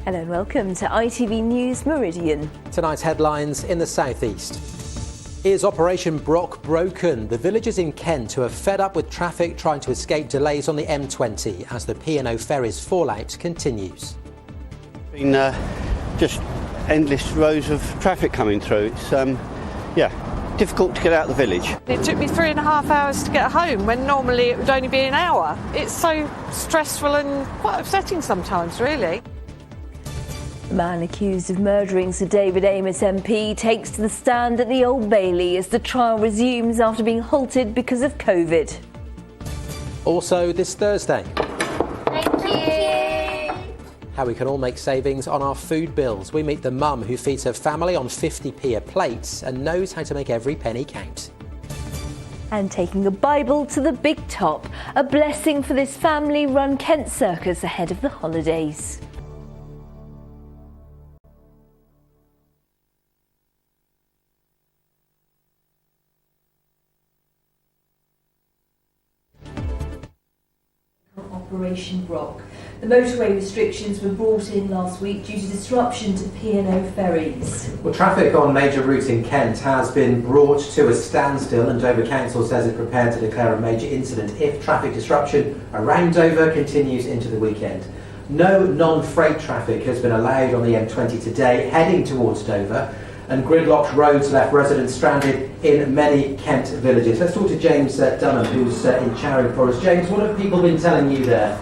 Hello and welcome to ITV News Meridian. Tonight's headlines in the southeast. Is Operation Brock broken? The villagers in Kent who are fed up with traffic trying to escape delays on the M20 as the P&O ferries fallout continues. Been just endless rows of traffic coming through. It's difficult to get out of the village. It took me 3.5 hours to get home when normally it would only be an hour. It's so stressful and quite upsetting sometimes, really. The man accused of murdering Sir David Amess MP takes to the stand at the Old Bailey as the trial resumes after being halted because of COVID. Also this Thursday, Thank you. how we can all make savings on our food bills. We meet the mum who feeds her family on 50p a plate and knows how to make every penny count. And taking a Bible to the big top, a blessing for this family-run Kent circus ahead of the holidays. Operation Brock. The motorway restrictions were brought in last week due to disruption to P&O ferries. Well, traffic on major routes in Kent has been brought to a standstill and Dover Council says it's prepared to declare a major incident if traffic disruption around Dover continues into the weekend. No non-freight traffic has been allowed on the M20 today heading towards Dover, and gridlocked roads left residents stranded in many Kent villages. Let's talk to James Dunham, who's in Charing for us. James, what have people been telling you there?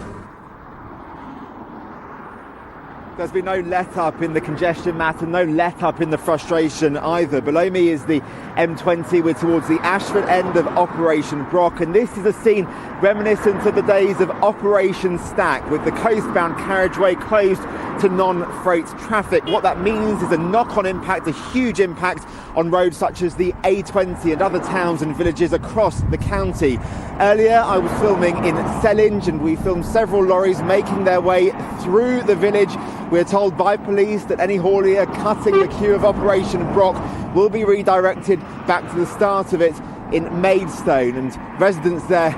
There's been no let-up in the congestion matter, no let-up in the frustration either. Below me is the M20. We're towards the Ashford end of Operation Brock, and this is a scene reminiscent of the days of Operation Stack, with the coastbound carriageway closed to non-freight traffic. What that means is a knock-on impact, a huge impact on roads such as the A20 and other towns and villages across the county. Earlier, I was filming in Sellinge, and we filmed several lorries making their way through the village. We're told by police that any haulier cutting the queue of Operation Brock will be redirected back to the start of it in Maidstone, and residents there,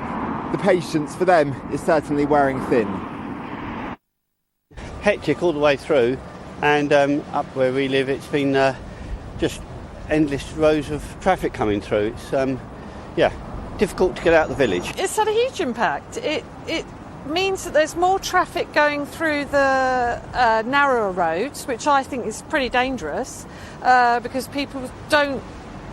the patience for them is certainly wearing thin. Hectic all the way through, and up where we live it's been just endless rows of traffic coming through. It's difficult to get out of the village. It's had a huge impact. It means that there's more traffic going through the narrower roads, which I think is pretty dangerous because people don't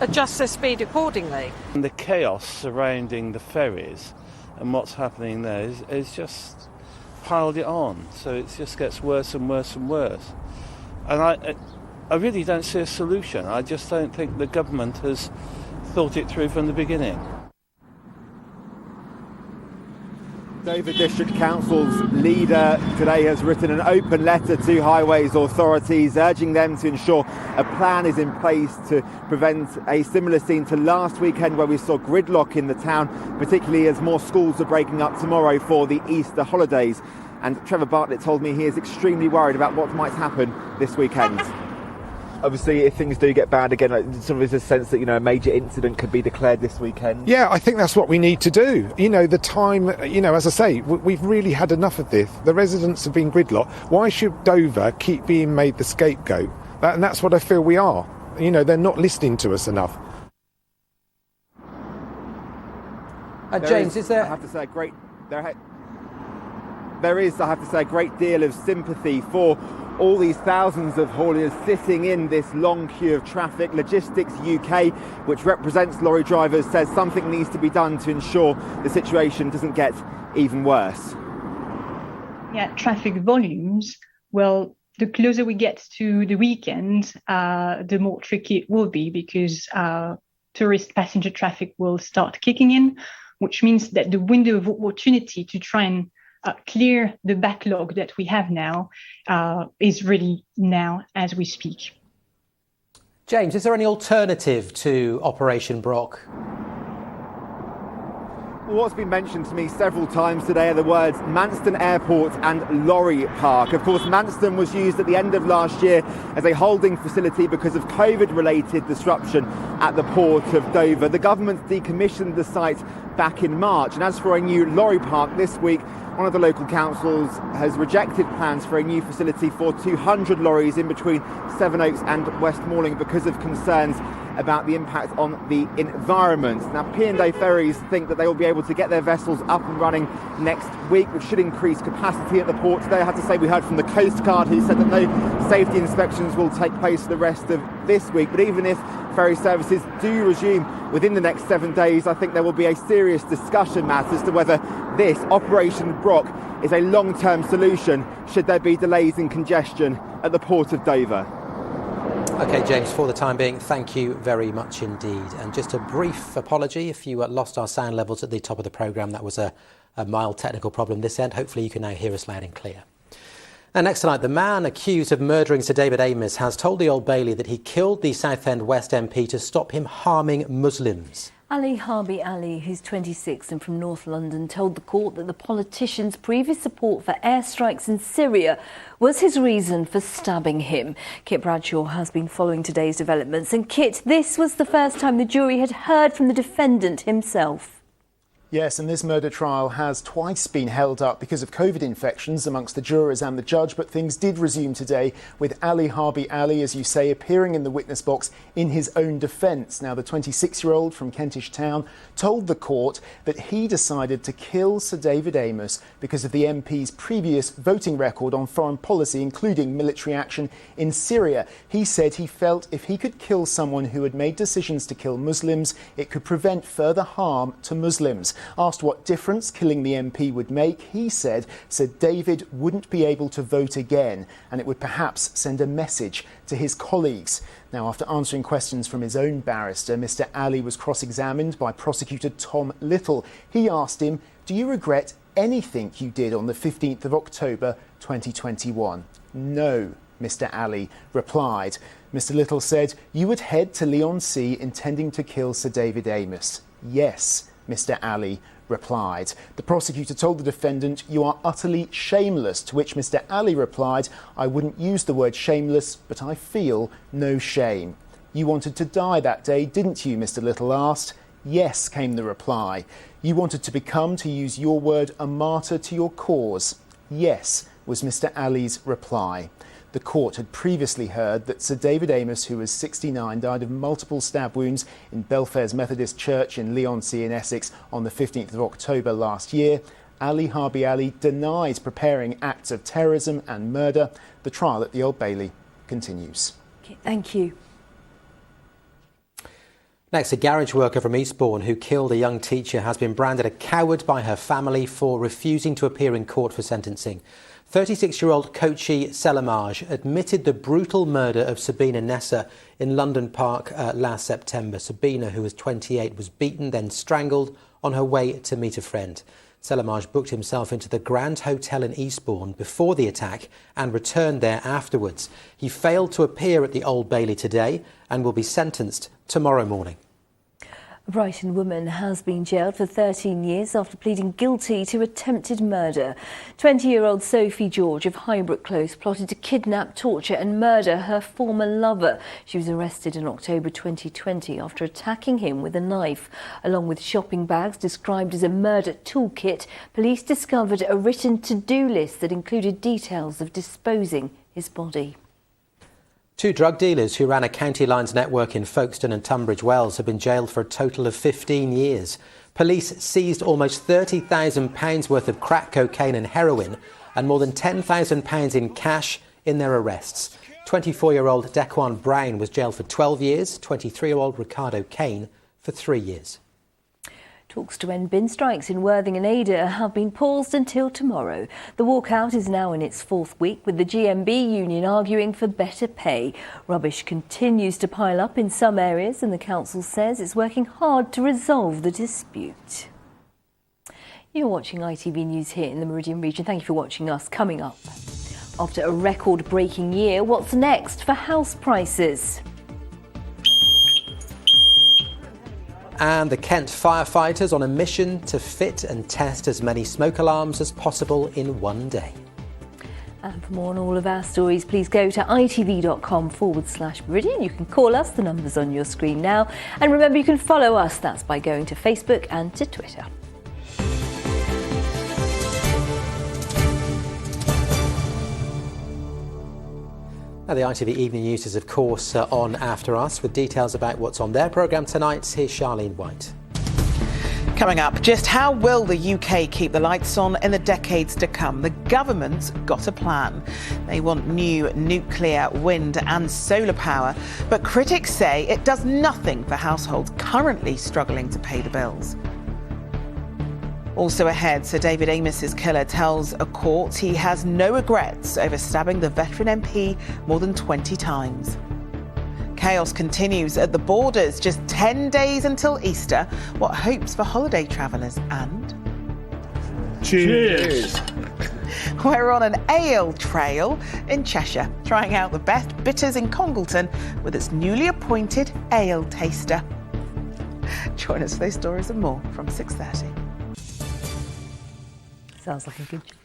adjust their speed accordingly. And the chaos surrounding the ferries and what's happening there is just piled it on, so it just gets worse and worse and worse. And I really don't see a solution. I just don't think the government has thought it through from the beginning. Dover District Council's leader today has written an open letter to highways authorities urging them to ensure a plan is in place to prevent a similar scene to last weekend where we saw gridlock in the town, particularly as more schools are breaking up tomorrow for the Easter holidays. And Trevor Bartlett told me he is extremely worried about what might happen this weekend. Obviously, if things do get bad again, sort of is a sense that, a major incident could be declared this weekend. Yeah, I think that's what we need to do. The time, as I say, we've really had enough of this. The residents have been gridlocked. Why should Dover keep being made the scapegoat? And that's what I feel we are. They're not listening to us enough. James, is there... I have to say, there is a great deal of sympathy for all these thousands of hauliers sitting in this long queue of traffic. Logistics UK, which represents lorry drivers, says something needs to be done to ensure the situation doesn't get even worse. Yeah, traffic volumes, well, the closer we get to the weekend, the more tricky it will be because tourist passenger traffic will start kicking in, which means that the window of opportunity to try and clear the backlog that we have now is really now as we speak. James, is there any alternative to Operation Brock? What's been mentioned to me several times today are the words Manston Airport and Lorry Park. Of course, Manston was used at the end of last year as a holding facility because of COVID-related disruption at the port of Dover. The government decommissioned the site back in March, and as for a new Lorry Park this week, one of the local councils has rejected plans for a new facility for 200 lorries in between Sevenoaks and Westmoreland because of concerns about the impact on the environment. Now, P&A Ferries think that they will be able to get their vessels up and running next week, which should increase capacity at the port today. I have to say we heard from the Coast Guard, who said that no safety inspections will take place for the rest of this week. But even if ferry services do resume within the next 7 days, I think there will be a serious discussion, Matt, as to whether this Operation Brock is a long-term solution should there be delays in congestion at the port of Dover. OK, James, for the time being, thank you very much indeed. And just a brief apology if you lost our sound levels at the top of the programme. That was a mild technical problem this end. Hopefully you can now hear us loud and clear. And next tonight, the man accused of murdering Sir David Amess has told the Old Bailey that he killed the Southend West MP to stop him harming Muslims. Ali Harbi Ali, who's 26 and from North London, told the court that the politician's previous support for airstrikes in Syria was his reason for stabbing him. Kit Bradshaw has been following today's developments. And Kit, this was the first time the jury had heard from the defendant himself. Yes, and this murder trial has twice been held up because of COVID infections amongst the jurors and the judge, but things did resume today with Ali Harbi Ali, as you say, appearing in the witness box in his own defence. Now, the 26-year-old from Kentish Town told the court that he decided to kill Sir David Amess because of the MP's previous voting record on foreign policy, including military action in Syria. He said he felt if he could kill someone who had made decisions to kill Muslims, it could prevent further harm to Muslims. Asked what difference killing the MP would make, he said Sir David wouldn't be able to vote again, and it would perhaps send a message to his colleagues. Now, after answering questions from his own barrister, Mr. Ali was cross-examined by prosecutor Tom Little. He asked him, "Do you regret anything you did on the 15th of October 2021? No, Mr. Ali replied. Mr. Little said, "You would head to Leigh-on-Sea intending to kill Sir David Amess." Yes, Mr. Ali replied. The prosecutor told the defendant, "You are utterly shameless," to which Mr. Ali replied, "I wouldn't use the word shameless, but I feel no shame." "You wanted to die that day, didn't you?" Mr. Little asked. "Yes," came the reply. "You wanted to become, to use your word, a martyr to your cause." "Yes," was Mr. Ali's reply. The court had previously heard that Sir David Amess, who was 69, died of multiple stab wounds in Belfair's Methodist Church in Leigh-on-Sea in Essex on the 15th of October last year. Ali Harbi Ali denies preparing acts of terrorism and murder. The trial at the Old Bailey continues. Okay, thank you. Next, a garage worker from Eastbourne who killed a young teacher has been branded a coward by her family for refusing to appear in court for sentencing. 36-year-old Kochi Selamaj admitted the brutal murder of Sabina Nessa in London Park last September. Sabina, who was 28, was beaten, then strangled on her way to meet a friend. Selamaj booked himself into the Grand Hotel in Eastbourne before the attack and returned there afterwards. He failed to appear at the Old Bailey today and will be sentenced tomorrow morning. A Brighton woman has been jailed for 13 years after pleading guilty to attempted murder. 20-year-old Sophie George of Highbrook Close plotted to kidnap, torture and murder her former lover. She was arrested in October 2020 after attacking him with a knife. Along with shopping bags described as a murder toolkit, police discovered a written to-do list that included details of disposing his body. 2 drug dealers who ran a County Lines network in Folkestone and Tunbridge Wells have been jailed for a total of 15 years. Police seized almost £30,000 worth of crack cocaine and heroin and more than £10,000 in cash in their arrests. 24-year-old Dequan Brown was jailed for 12 years, 23-year-old Ricardo Kane for 3 years. Talks to end bin strikes in Worthing and Ada have been paused until tomorrow. The walkout is now in its 4th week, with the GMB union arguing for better pay. Rubbish continues to pile up in some areas, and the council says it's working hard to resolve the dispute. You're watching ITV News here in the Meridian region. Thank you for watching us. Coming up, after a record-breaking year, what's next for house prices? And the Kent firefighters on a mission to fit and test as many smoke alarms as possible in one day. And for more on all of our stories, please go to itv.com/Meridian. You can call us, the number's on your screen now. And remember, you can follow us, that's by going to Facebook and to Twitter. Now, the ITV Evening News is, of course, on after us. With details about what's on their programme tonight, here's Charlene White. Coming up, just how will the UK keep the lights on in the decades to come? The government's got a plan. They want new nuclear, wind and solar power, but critics say it does nothing for households currently struggling to pay the bills. Also ahead, Sir David Amess's killer tells a court he has no regrets over stabbing the veteran MP more than 20 times. Chaos continues at the borders, just 10 days until Easter. What hopes for holiday travellers? And cheers! We're on an ale trail in Cheshire, trying out the best bitters in Congleton with its newly appointed ale taster. Join us for those stories and more from 6:30. Sounds like a good job.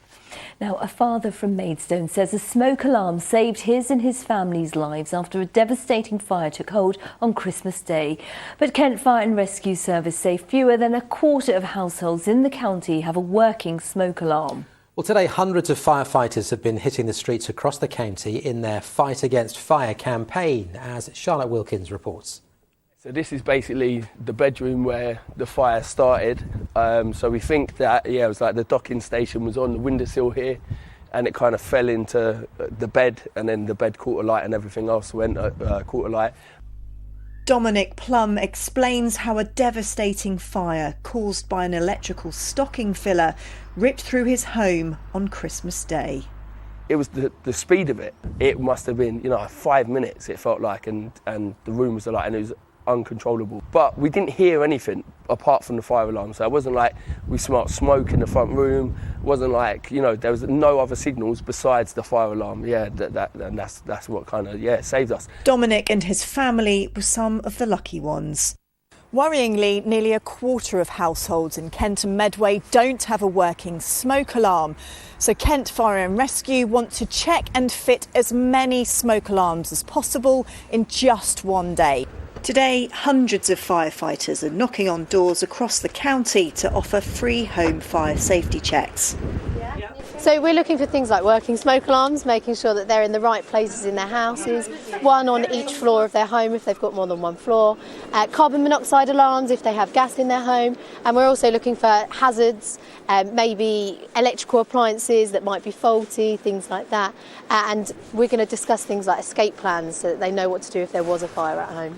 Now, a father from Maidstone says a smoke alarm saved his and his family's lives after a devastating fire took hold on Christmas Day. But Kent Fire and Rescue Service say fewer than a quarter of households in the county have a working smoke alarm. Well, today hundreds of firefighters have been hitting the streets across the county in their Fight Against Fire campaign, as Charlotte Wilkins reports. So this is basically the bedroom where the fire started. So we think that, it was like the docking station was on the windowsill here and it kind of fell into the bed, and then the bed caught alight and everything else went caught alight. Dominic Plum explains how a devastating fire caused by an electrical stocking filler ripped through his home on Christmas Day. It was the speed of it. It must have been, 5 minutes it felt like, and the room was alight and it was uncontrollable. But we didn't hear anything apart from the fire alarm, so it wasn't like we smelled smoke in the front room. It wasn't like, there was no other signals besides the fire alarm. And that's what kind of saved us. Dominic and his family were some of the lucky ones. Worryingly, nearly a quarter of households in Kent and Medway don't have a working smoke alarm. So Kent Fire and Rescue want to check and fit as many smoke alarms as possible in just one day. Today, hundreds of firefighters are knocking on doors across the county to offer free home fire safety checks. So we're looking for things like working smoke alarms, making sure that they're in the right places in their houses, one on each floor of their home if they've got more than one floor, carbon monoxide alarms if they have gas in their home, and we're also looking for hazards, maybe electrical appliances that might be faulty, things like that, and we're going to discuss things like escape plans so that they know what to do if there was a fire at home.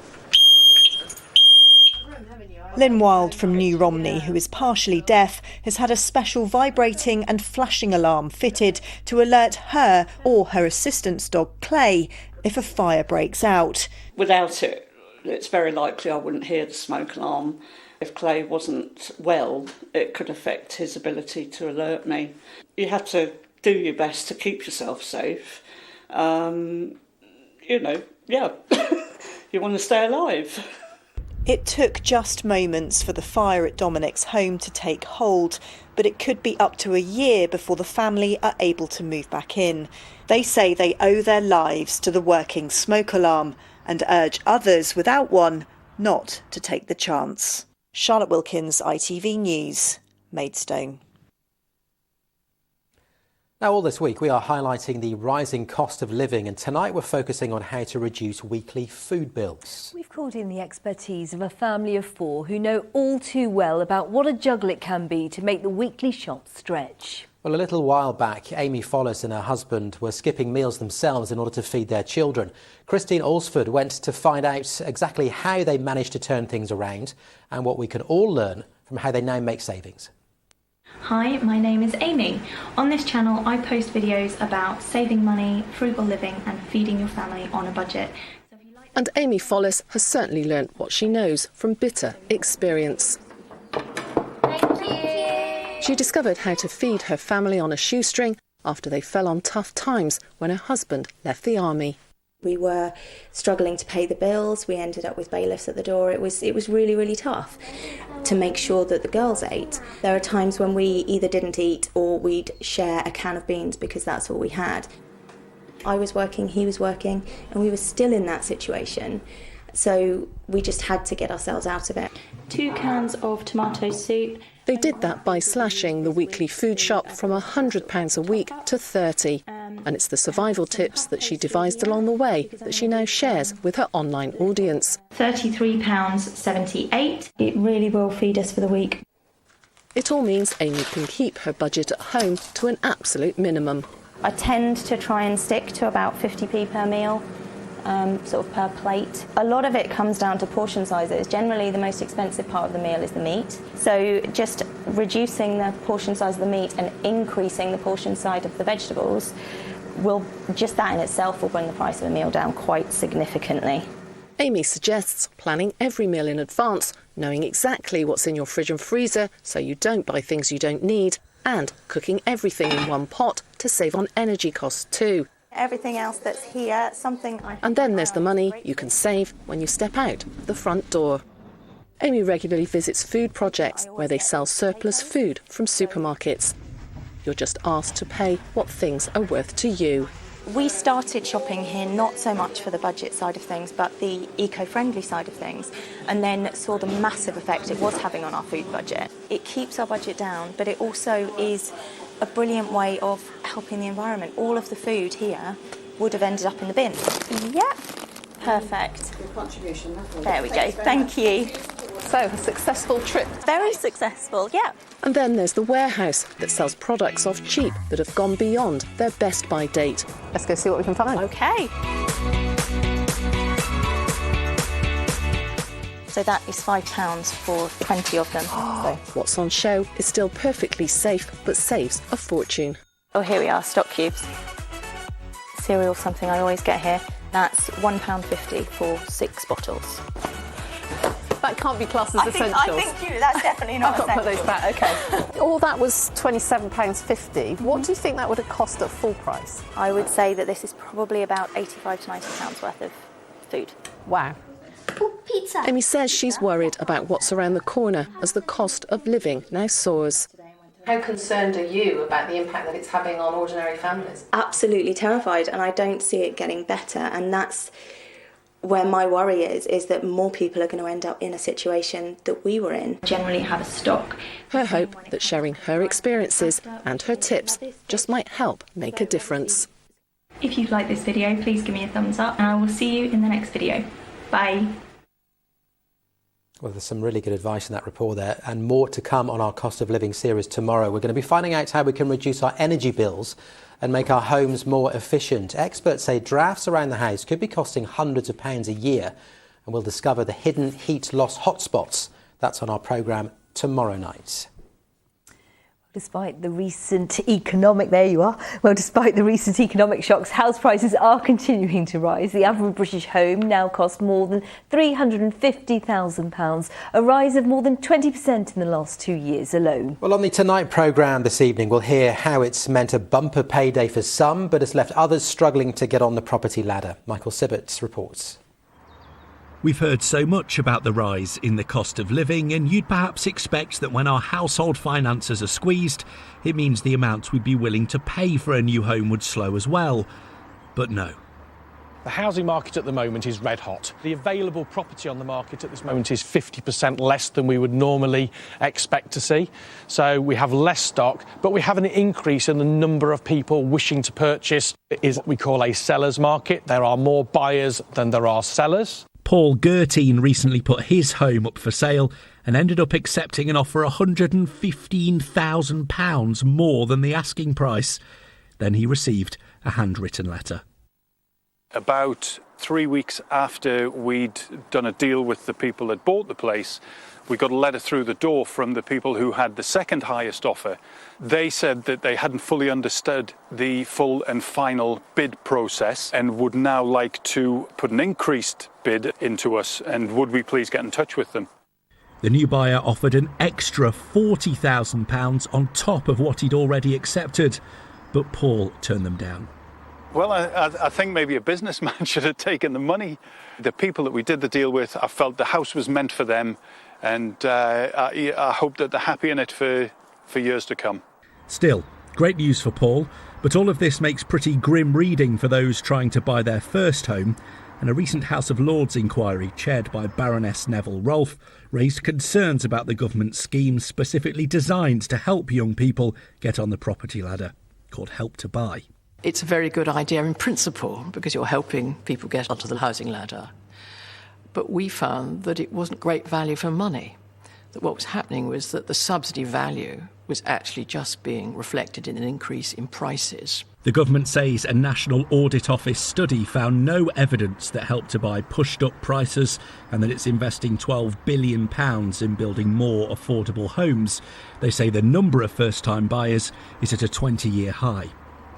Lynn Wild from New Romney, who is partially deaf, has had a special vibrating and flashing alarm fitted to alert her or her assistant's dog Clay if a fire breaks out. Without it, it's very likely I wouldn't hear the smoke alarm. If Clay wasn't well, it could affect his ability to alert me. You have to do your best to keep yourself safe. You want to stay alive. It took just moments for the fire at Dominic's home to take hold, but it could be up to a year before the family are able to move back in. They say they owe their lives to the working smoke alarm and urge others without one not to take the chance. Charlotte Wilkins, ITV News, Maidstone. Now, all this week we are highlighting the rising cost of living, and tonight we're focusing on how to reduce weekly food bills. We've called in the expertise of a family of four who know all too well about what a juggle it can be to make the weekly shop stretch. Well, a little while back, Amy Follis and her husband were skipping meals themselves in order to feed their children. Christine Alsford went to find out exactly how they managed to turn things around and what we can all learn from how they now make savings. Hi, my name is Amy. On this channel I post videos about saving money, frugal living and feeding your family on a budget. And Amy Follis has certainly learnt what she knows from bitter experience. She discovered how to feed her family on a shoestring after they fell on tough times when her husband left the army. We were struggling to pay the bills. We ended up with bailiffs at the door. It was really, really tough to make sure that the girls ate. There are times when we either didn't eat or we'd share a can of beans because that's all we had. I was working, he was working, and we were still in that situation. So we just had to get ourselves out of it. 2 cans of tomato soup. They did that by slashing the weekly food shop from £100 a week to 30. And it's the survival tips that she devised along the way that she now shares with her online audience. £33.78. It really will feed us for the week. It all means Amy can keep her budget at home to an absolute minimum. I tend to try and stick to about 50p per meal, sort of per plate. A lot of it comes down to portion sizes. Generally, the most expensive part of the meal is the meat. So just reducing the portion size of the meat and increasing the portion size of the vegetables just that in itself will bring the price of a meal down quite significantly. Amy suggests planning every meal in advance, knowing exactly what's in your fridge and freezer so you don't buy things you don't need, and cooking everything in one pot to save on energy costs too. Everything else that's here, something I... And then there's the money you can save when you step out the front door. Amy regularly visits food projects where they sell surplus food from supermarkets. You're just asked to pay what things are worth to you. We started shopping here not so much for the budget side of things, but the eco-friendly side of things, and then saw the massive effect it was having on our food budget. It keeps our budget down, but it also is a brilliant way of helping the environment. All of the food here would have ended up in the bin. Yep, perfect. Your contribution, lovely. There we go, thank you. So, a successful trip. Very successful, yeah. And then there's the warehouse that sells products off cheap that have gone beyond their best by date. Let's go see what we can find. Okay. So that is £5 for 20 of them. So. What's on show is still perfectly safe, but saves a fortune. Oh, here we are, stock cubes. Cereal, something I always get here. That's £1.50 for 6 bottles. That can't be classed as essentials. I think that's definitely not I've got to put those back, OK. All that was £27.50. What do you think that would have cost at full price? I would say that this is probably about £85 to £90 worth of food. Wow. Ooh, pizza. Amy says she's worried about what's around the corner as the cost of living now soars. How concerned are you about the impact that it's having on ordinary families? Absolutely terrified, and I don't see it getting better, and that's where my worry is that more people are going to end up in a situation that we were in. Generally have a stock. Her hope that sharing her experiences and her tips just might help make a difference. If you've liked this video, please give me a thumbs up, and I will see you in the next video. Bye. Well, there's some really good advice in that report there, and more to come on our cost of living series tomorrow. We're going to be finding out how we can reduce our energy bills and make our homes more efficient. Experts say drafts around the house could be costing hundreds of pounds a year, and we'll discover the hidden heat loss hotspots. That's on our programme tomorrow night. Despite the recent economic shocks, house prices are continuing to rise. The average British home now costs more than £350,000, a rise of more than 20% in the last 2 years alone. Well, on the Tonight programme this evening, we'll hear how it's meant a bumper payday for some, but has left others struggling to get on the property ladder. Michael Sibberts reports. We've heard so much about the rise in the cost of living, and you'd perhaps expect that when our household finances are squeezed, it means the amount we'd be willing to pay for a new home would slow as well. But no. The housing market at the moment is red hot. The available property on the market at this moment is 50% less than we would normally expect to see. So we have less stock, but we have an increase in the number of people wishing to purchase. It is what we call a seller's market. There are more buyers than there are sellers. Paul Gertine recently put his home up for sale and ended up accepting an offer £115,000 more than the asking price. Then he received a handwritten letter. About 3 weeks after we'd done a deal with the people that bought the place, we got a letter through the door from the people who had the second highest offer. They said that they hadn't fully understood the full and final bid process and would now like to put an increased bid into us, and would we please get in touch with them. The new buyer offered an extra £40,000 on top of what he'd already accepted, but Paul turned them down. Well, I think maybe a businessman should have taken the money. The people that we did the deal with, I felt the house was meant for them, and I hope that they're happy in it for years to come. Still, great news for Paul, but all of this makes pretty grim reading for those trying to buy their first home. And a recent House of Lords inquiry, chaired by Baroness Neville Rolfe, raised concerns about the government's scheme specifically designed to help young people get on the property ladder, called Help to Buy. It's a very good idea in principle because you're helping people get onto the housing ladder. But we found that it wasn't great value for money. That what was happening was that the subsidy value was actually just being reflected in an increase in prices. The government says a National Audit Office study found no evidence that Help to Buy pushed up prices and that it's investing £12 billion in building more affordable homes. They say the number of first-time buyers is at a 20-year high.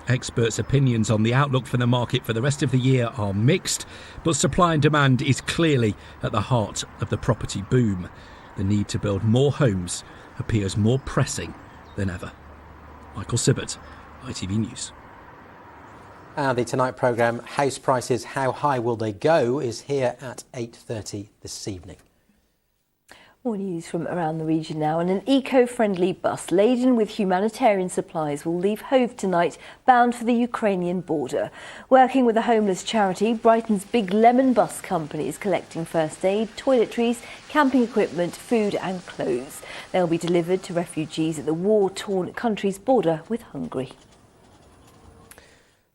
Experts' opinions on the outlook for the market for the rest of the year are mixed, but supply and demand is clearly at the heart of the property boom. The need to build more homes appears more pressing than ever. Michael Sibbert, ITV News. The Tonight programme, House Prices, How High Will They Go?, is here at 8:30 this evening. More news from around the region now, and an eco-friendly bus laden with humanitarian supplies will leave Hove tonight, bound for the Ukrainian border. Working with a homeless charity, Brighton's Big Lemon Bus Company is collecting first aid, toiletries, camping equipment, food and clothes. They'll be delivered to refugees at the war-torn country's border with Hungary.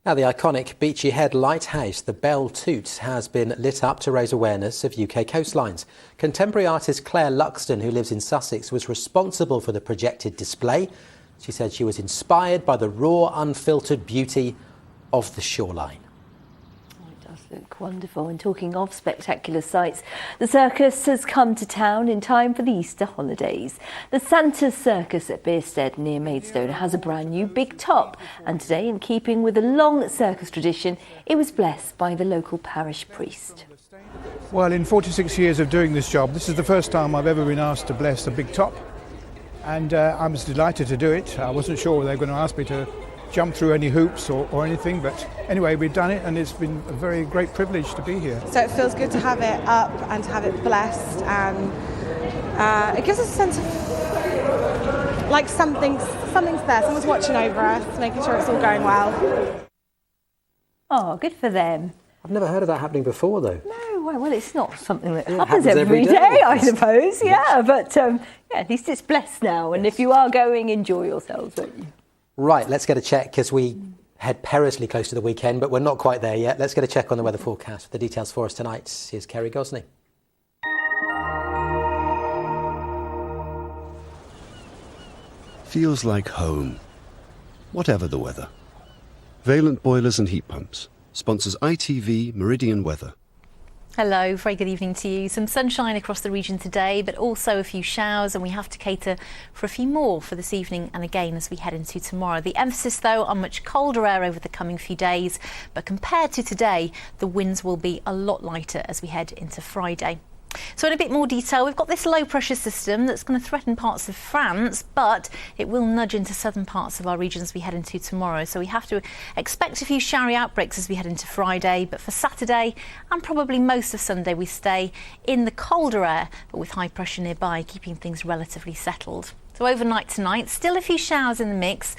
Now, the iconic Beachy Head lighthouse, the Bell Toot, has been lit up to raise awareness of UK coastlines. Contemporary artist Claire Luxton, who lives in Sussex, was responsible for the projected display. She said she was inspired by the raw, unfiltered beauty of the shoreline. Look wonderful. And talking of spectacular sights, the circus has come to town in time for the Easter holidays. The Santa's Circus at Beerstead near Maidstone has a brand new big top, and today, in keeping with a long circus tradition, it was blessed by the local parish priest. Well, in 46 years of doing this job, this is the first time I've ever been asked to bless a big top, and I was delighted to do it. I wasn't sure they were going to ask me to jump through any hoops or anything, but anyway, we've done it, and it's been a very great privilege to be here. So it feels good to have it up and to have it blessed, and it gives us a sense of like something's there, someone's watching over us, making sure it's all going well. Oh, good for them. I've never heard of that happening before, though. No, well, it's not something that Yeah, happens happens every every day, day. I suppose. Yeah, but at least it's blessed now, and if you are going, enjoy yourselves, won't you? Right, let's get a check because we head perilously close to the weekend, but we're not quite there yet. Let's get a check on the weather forecast. The details for us tonight. Here's Kerry Gosney. Feels like home, whatever the weather. Valent Boilers and Heat Pumps sponsors ITV Meridian Weather. Hello, very good evening to you. Some sunshine across the region today, but also a few showers, and we have to cater for a few more for this evening and again as we head into tomorrow. The emphasis, though, on much colder air over the coming few days, but compared to today, the winds will be a lot lighter as we head into Friday. So in a bit more detail, we've got this low pressure system that's going to threaten parts of France, but it will nudge into southern parts of our region as we head into tomorrow. So we have to expect a few showery outbreaks as we head into Friday, but for Saturday and probably most of Sunday we stay in the colder air, but with high pressure nearby, keeping things relatively settled. So overnight tonight, still a few showers in the mix,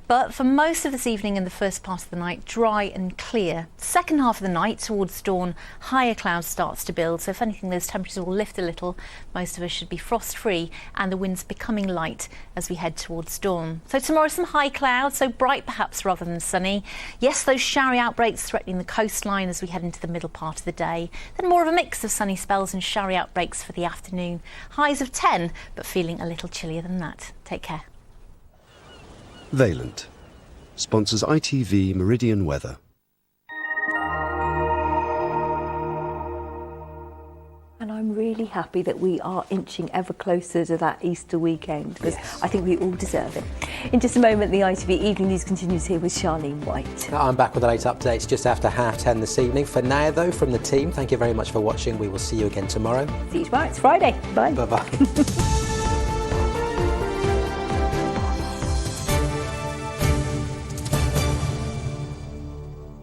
but for most of this evening and the first part of the night, dry and clear. Second half of the night towards dawn, higher cloud starts to build, so if anything those temperatures will lift a little. Most of us should be frost free and the winds becoming light as we head towards dawn. So tomorrow some high clouds, so bright perhaps rather than sunny. Yes, those showery outbreaks threatening the coastline as we head into the middle part of the day. Then more of a mix of sunny spells and showery outbreaks for the afternoon. Highs of 10, but feeling a little chillier than that. Take care. Valent sponsors ITV Meridian Weather. And I'm really happy that we are inching ever closer to that Easter weekend, because I think we all deserve it. In just a moment, the ITV Evening News continues here with Charlene White. I'm back with the late updates just after 10:30 this evening. For now, though, from the team, thank you very much for watching. We will see you again tomorrow. See you tomorrow. It's Friday. Bye. Bye-bye.